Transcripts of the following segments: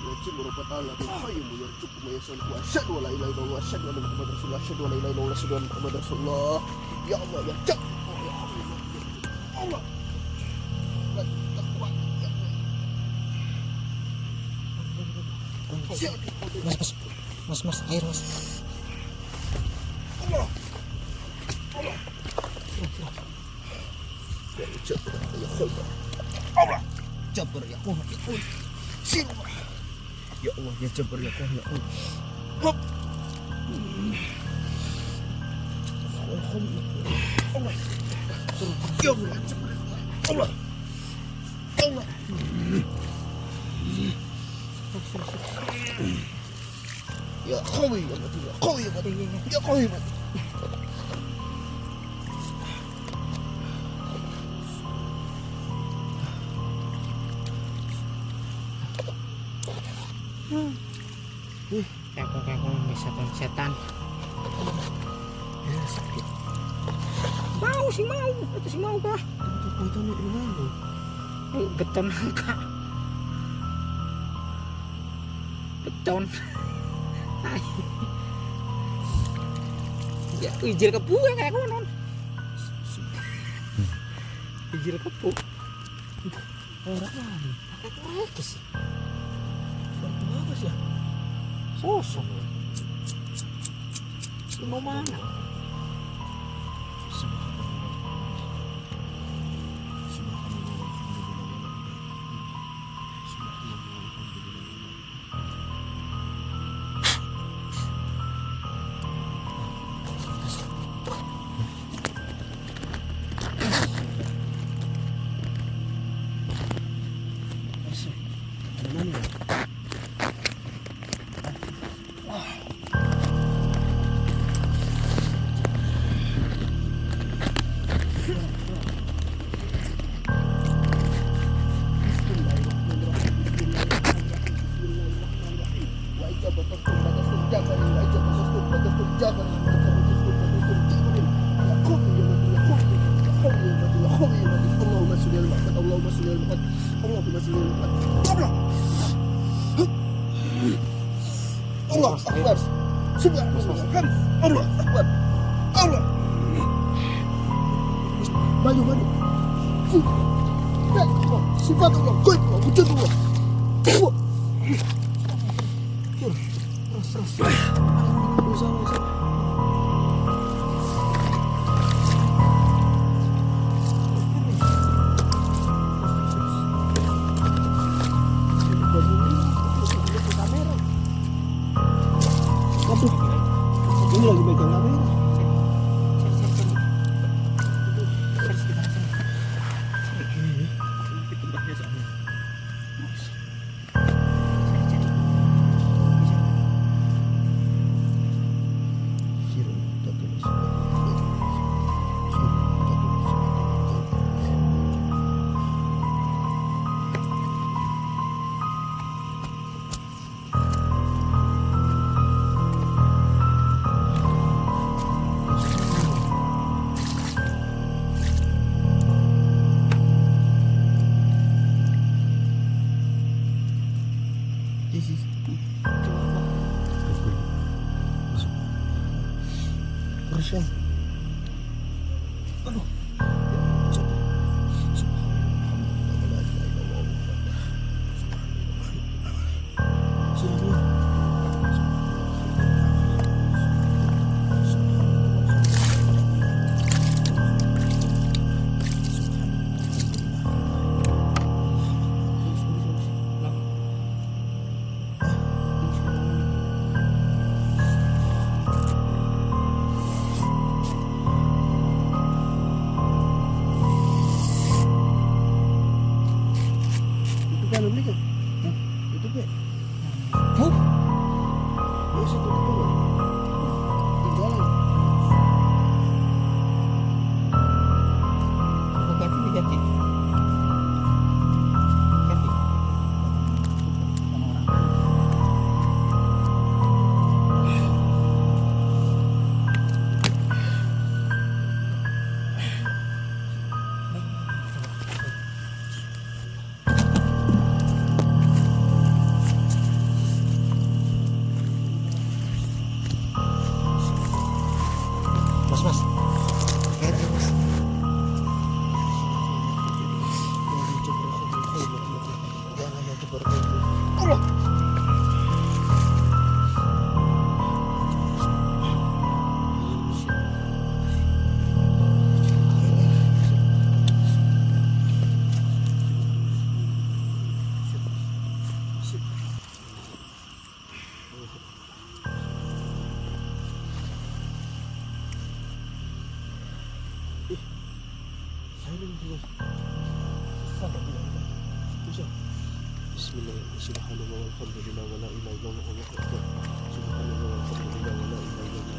الرجيم رب العالمين الحي يرزقكم ويسألكم أشهد أن لا إله إلا الله أشهد أن محمدا رسول الله أشهد أن لا إله إلا الله أشهد أن محمدا رسول الله يا الله يا جل الله Mas, air mas. Allah Allah ya jabbar ya khair Allah jabbar ya Allah ya Allah sini ya Allah ya jabbar ya Allah ya Allah hop Allah ya Allah jabbar Allah Allah ya qawi ya mati ya qawi ya mati ya qawi ya mati Kayak bisa setan. ya sakit Mau sih mau, itu sih mau kah? itu nih mana Beton kak. Beton. Ya ijil kebu ya kayak konon. Ijil kebu. orang lain pakai korekis apa sih ya Sosok. Lu mau mana? Allah Akbar Subhanallah Allah Akbar Allah maju sifat Allah kuat Allah wujud Allah terus ini lagi megang kamera. Terus aduh Bismillah, subhanallah, walhamdulillah, wa la ilaha illallah, Allahu akbar. Subhanallah, walhamdulillah, wa la ilaha illallah,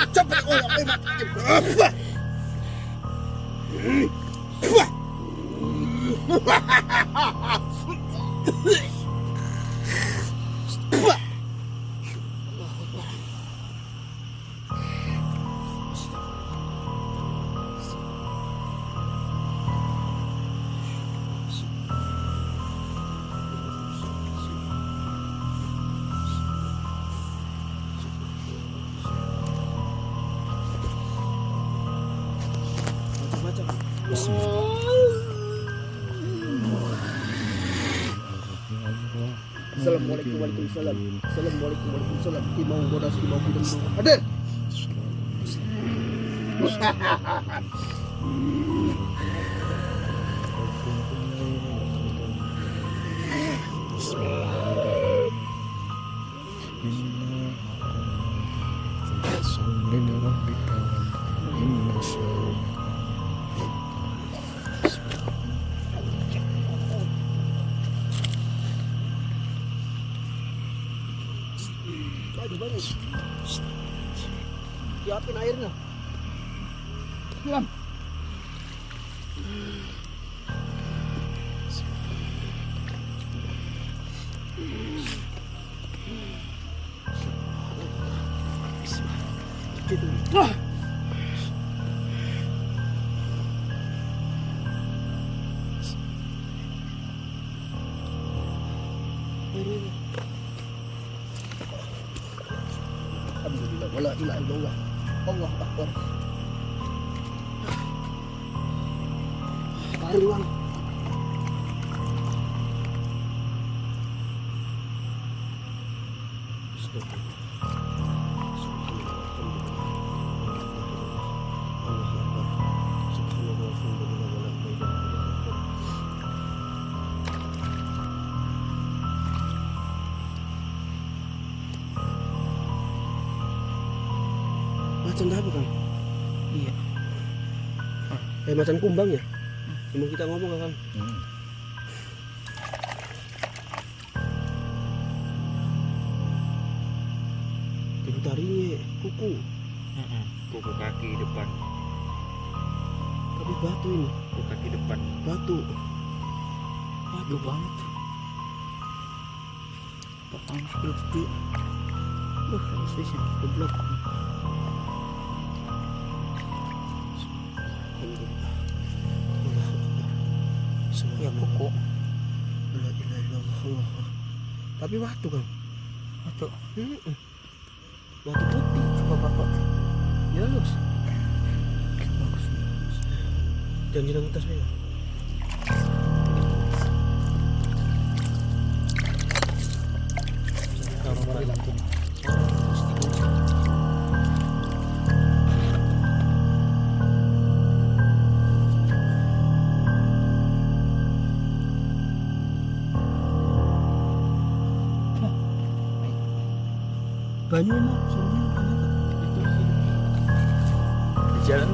Cepat kau yang hebat. Assalamualaikum warahmatullahi wabarakatuh. Assalamualaikum warahmatullahi wabarakatuh. Imam bodas imam bidang hadir. Siapin airnya. Siap. Alhamdulillah, wala ilaha illallah, Allahu akbar. Tarik bang. Macan apa kan? Iya. Macan kumbang ya? Emang kita ngomong kan? Itu taringnya kuku. Kuku kaki depan. Tapi batu ini. Kuku kaki depan. Batu. Batu banget. Panas gede. Loh, harus bisa goblok. Ya kuku. La ilaha illallah. Tapi batu kan? Batu. Batu putih. Coba bapak. Ya los. Bagus. Jangan jenang atas ya. Banyu emang, soalnya banyak. Di jalan